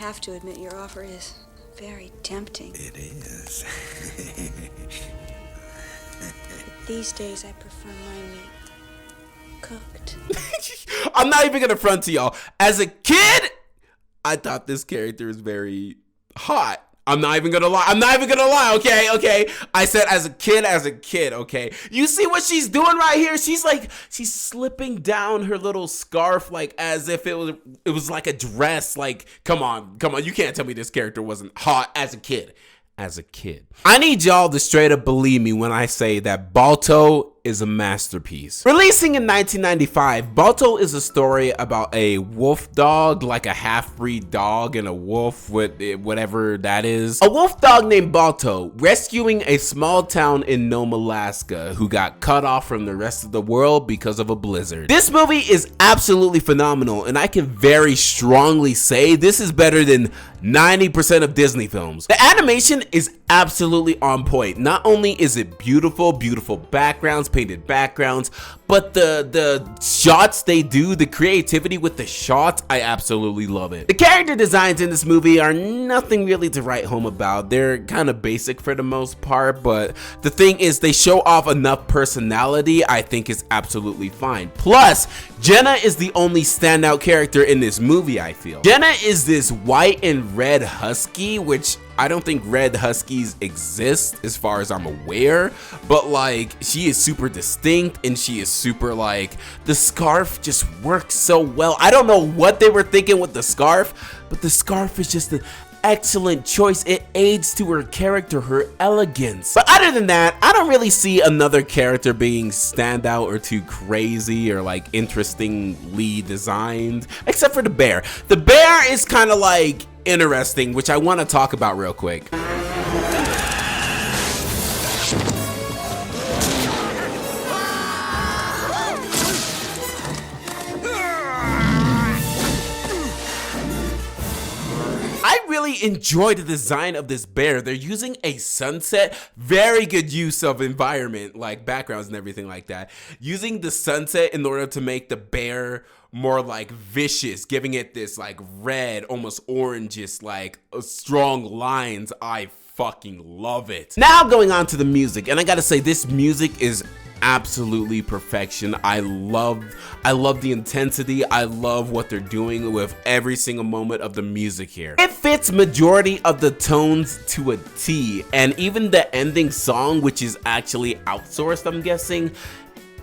have to admit your offer is very tempting. It is. But these days I prefer my meat cooked. I'm not even gonna front to y'all. As a kid, I thought this character was very hot. I'm not even gonna lie. Okay. I said as a kid, okay. You see what she's doing right here? She's slipping down her little scarf like as if it was like a dress. Like, come on. You can't tell me this character wasn't hot as a kid. I need y'all to straight up believe me when I say that Balto is a masterpiece. Releasing in 1995, Balto is a story about a wolf dog, like a half-breed dog and a wolf with whatever that is. A wolf dog named Balto rescuing a small town in Nome, Alaska, who got cut off from the rest of the world because of a blizzard. This movie is absolutely phenomenal, and I can very strongly say this is better than 90% of Disney films. The animation is absolutely on point. Not only is it beautiful backgrounds, painted backgrounds, but the shots they do, the creativity with the shots, I absolutely love it. The character designs in this movie are nothing really to write home about. They're kind of basic for the most part, but the thing is they show off enough personality I think is absolutely fine. Plus, Jenna is the only standout character in this movie, I feel. Jenna is this white and red husky, which I don't think red huskies exist as far as I'm aware, but like she is super distinct and she is super like, the scarf just works so well. I don't know what they were thinking with the scarf, but the scarf is just an excellent choice. It aids to her character, her elegance. But other than that, I don't really see another character being standout or too crazy or like interestingly designed, except for the bear. The bear is kind of like interesting, which I want to talk about real quick. I really enjoy the design of this bear. They're using a sunset, very good use of environment, like backgrounds and everything like that. Using the sunset in order to make the bear more like vicious, giving it this like red, almost orangish, like strong lines. I fucking love it. Now going on to the music, and I gotta say this music is absolutely perfection. I love the intensity. I love what they're doing with every single moment of the music here. It fits majority of the tones to a T, and even the ending song, which is actually outsourced, I'm guessing,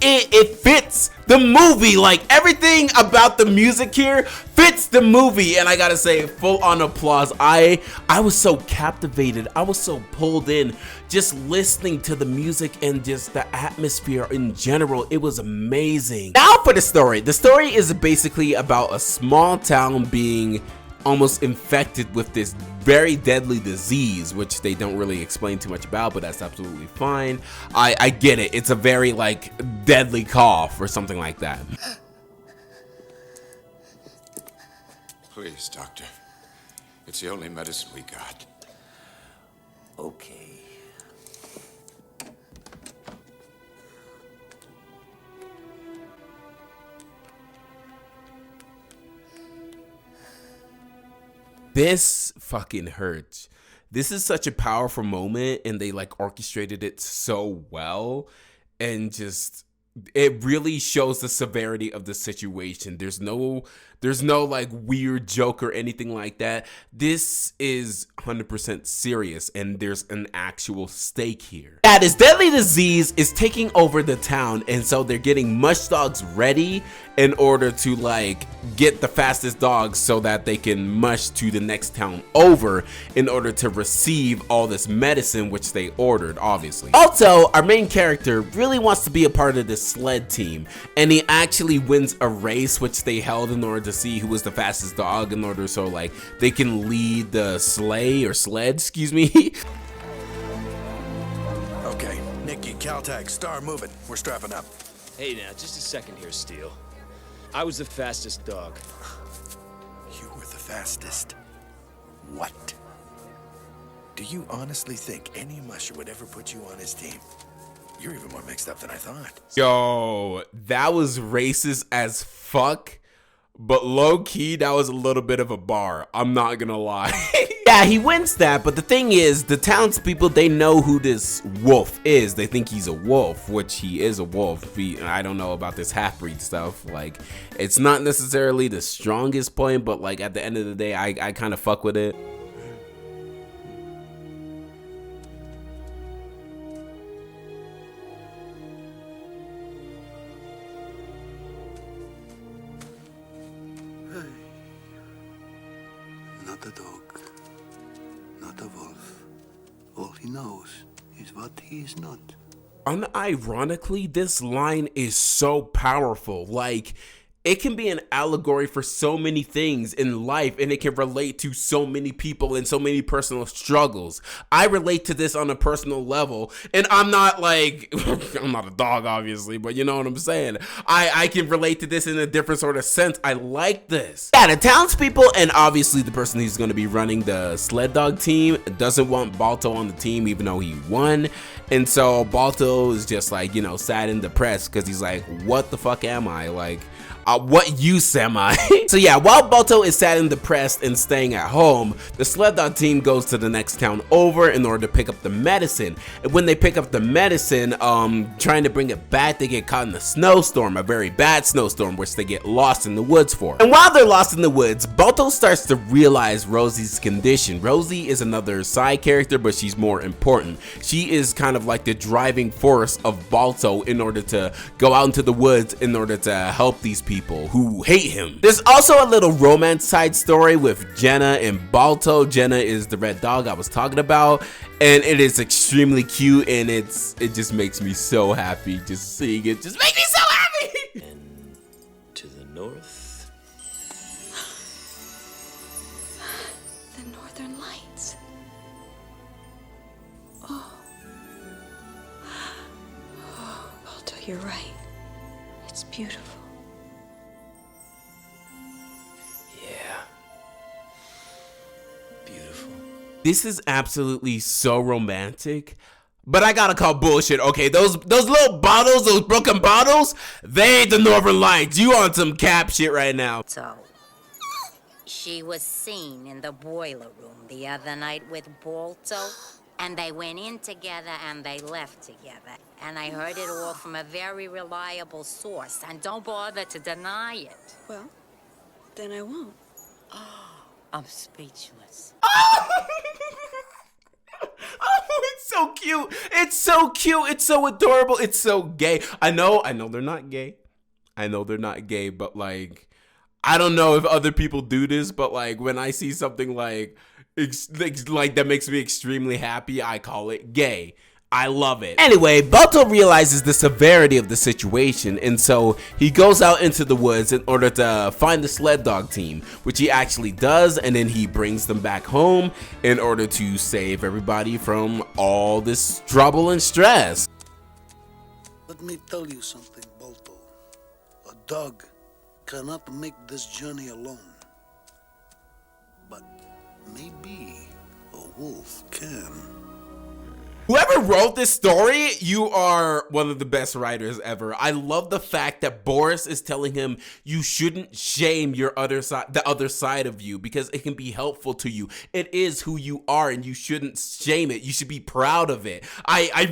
it fits the movie. Like everything about the music here fits the movie, and I gotta say, full on applause. I was so captivated. I was so pulled in just listening to the music and just the atmosphere in general. It was amazing. Now for the story. The story is basically about a small town being almost infected with this very deadly disease, which they don't really explain too much about, but that's absolutely fine. I get it. It's a very like deadly cough or something like that. Please, doctor. It's the only medicine we got. Okay. This fucking hurts. This is such a powerful moment, and they like orchestrated it so well, and just it really shows the severity of the situation. There's no like weird joke or anything like that. This is 100% serious, and there's an actual stake here. Yeah, this deadly disease is taking over the town, and so they're getting mush dogs ready in order to like get the fastest dogs so that they can mush to the next town over in order to receive all this medicine which they ordered, obviously. Also, our main character really wants to be a part of this sled team, and he actually wins a race which they held in order to see who was the fastest dog, in order so like they can lead the sled, excuse me. Okay, Nikki, Caltech, start moving. We're strapping up. Hey now, just a second here, Steele. I was the fastest dog. You were the fastest. What? Do you honestly think any musher would ever put you on his team? You're even more mixed up than I thought. Yo, that was racist as fuck. But low-key, that was a little bit of a bar. I'm not gonna lie. Yeah, he wins that, but the thing is, the townspeople, they know who this wolf is. They think he's a wolf, which he is a wolf. I don't know about this half-breed stuff. Like, it's not necessarily the strongest point, but like at the end of the day, I kind of fuck with it. Not a dog, not a wolf. All he knows is what he is not. Unironically, this line is so powerful. Like, it can be an allegory for so many things in life, and it can relate to so many people and so many personal struggles. I relate to this on a personal level, and I'm not like, I'm not a dog, obviously, but you know what I'm saying? I can relate to this in a different sort of sense. I like this. Yeah, the townspeople, and obviously the person who's going to be running the sled dog team doesn't want Balto on the team, even though he won. And so Balto is just like, you know, sad and depressed because he's like, what the fuck am I? Like, what use am I? So yeah, while Balto is sad and depressed and staying at home, the sled dog team goes to the next town over in order to pick up the medicine. And when they pick up the medicine, trying to bring it back, they get caught in a snowstorm, a very bad snowstorm, which they get lost in the woods for. And while they're lost in the woods, Balto starts to realize Rosie's condition. Rosie is another side character, but she's more important. She is kind of like the driving force of Balto in order to go out into the woods in order to help these people who hate him. There's also a little romance side story with Jenna and Balto. Jenna is the red dog I was talking about, and it is extremely cute, and it just makes me so happy just seeing it. Just makes me so happy. And to the north. The northern lights. Oh. Oh, Balto, you're right. It's beautiful. This is absolutely so romantic, but I gotta call bullshit. Okay, those little bottles, those broken bottles, they ain't the Northern Lights. You on some cap shit right now. So, she was seen in the boiler room the other night with Balto, and they went in together and they left together. And I heard it all from a very reliable source, and don't bother to deny it. Well, then I won't. I'm speechless. Oh, it's so cute. It's so cute. It's so adorable. It's so gay. I know they're not gay. I know they're not gay, but like, I don't know if other people do this, but like when I see something like that makes me extremely happy, I call it gay. I love it. Anyway, Balto realizes the severity of the situation, and so he goes out into the woods in order to find the sled dog team, which he actually does, and then he brings them back home in order to save everybody from all this trouble and stress. Let me tell you something, Balto. A dog cannot make this journey alone. But maybe a wolf can. Whoever wrote this story, you are one of the best writers ever. I love the fact that Boris is telling him you shouldn't shame your the other side of you, because it can be helpful to you. It is who you are, and you shouldn't shame it. You should be proud of it. I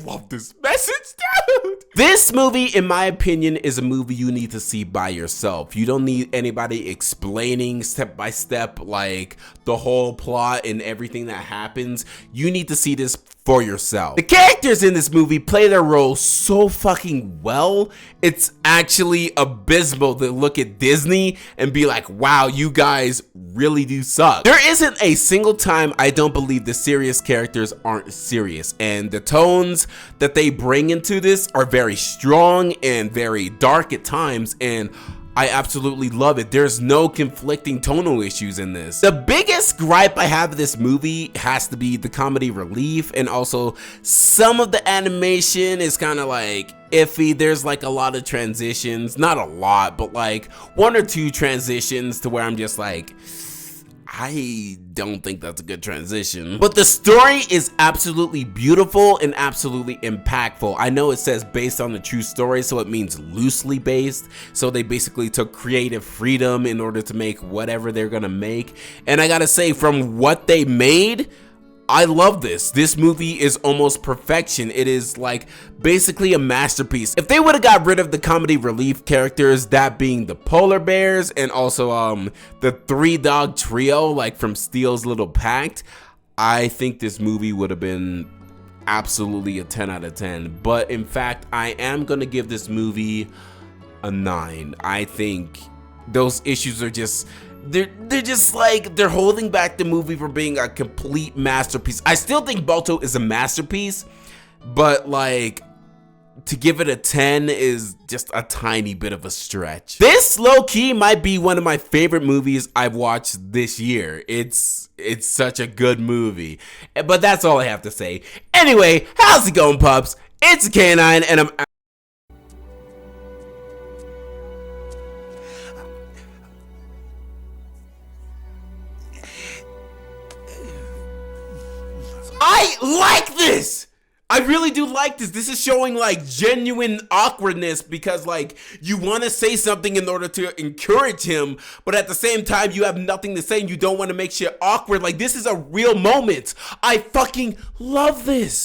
love this message, dude. This movie, in my opinion, is a movie you need to see by yourself. You don't need anybody explaining step by step like the whole plot and everything that happens. You need to see this for yourself. The characters in this movie play their role so fucking well. It's actually abysmal to look at Disney and be like, wow, you guys really do suck. There isn't a single time I don't believe the serious characters aren't serious, and the tones that they bring into this are very strong and very dark at times, and I absolutely love it. There's no conflicting tonal issues in this. The biggest gripe I have of this movie has to be the comedy relief, and also some of the animation is kind of like iffy. There's like a lot of transitions, not a lot, but like one or two transitions to where I'm just like, I don't think that's a good transition. But the story is absolutely beautiful and absolutely impactful. I know it says based on a true story, so it means loosely based. So they basically took creative freedom in order to make whatever they're gonna make. And I gotta say, from what they made, I love this. This movie is almost perfection. It is like basically a masterpiece. If they would have got rid of the comedy relief characters, that being the polar bears and also the 3-dog trio like from Steel's Little Pact, I think this movie would have been absolutely a 10 out of 10. But in fact, I am gonna give this movie a 9. I think those issues are just they're just like they're holding back the movie from being a complete masterpiece. I still think Balto is a masterpiece, but like to give it a 10 is just a tiny bit of a stretch. This low-key might be one of my favorite movies I've watched this year. It's such a good movie. But that's all I have to say. Anyway, how's it going, pups? It's a Canine, and I'm I like this. I really do like this. This is showing like genuine awkwardness because like you want to say something in order to encourage him, but at the same time you have nothing to say and you don't want to make shit awkward. Like this is a real moment. I fucking love this.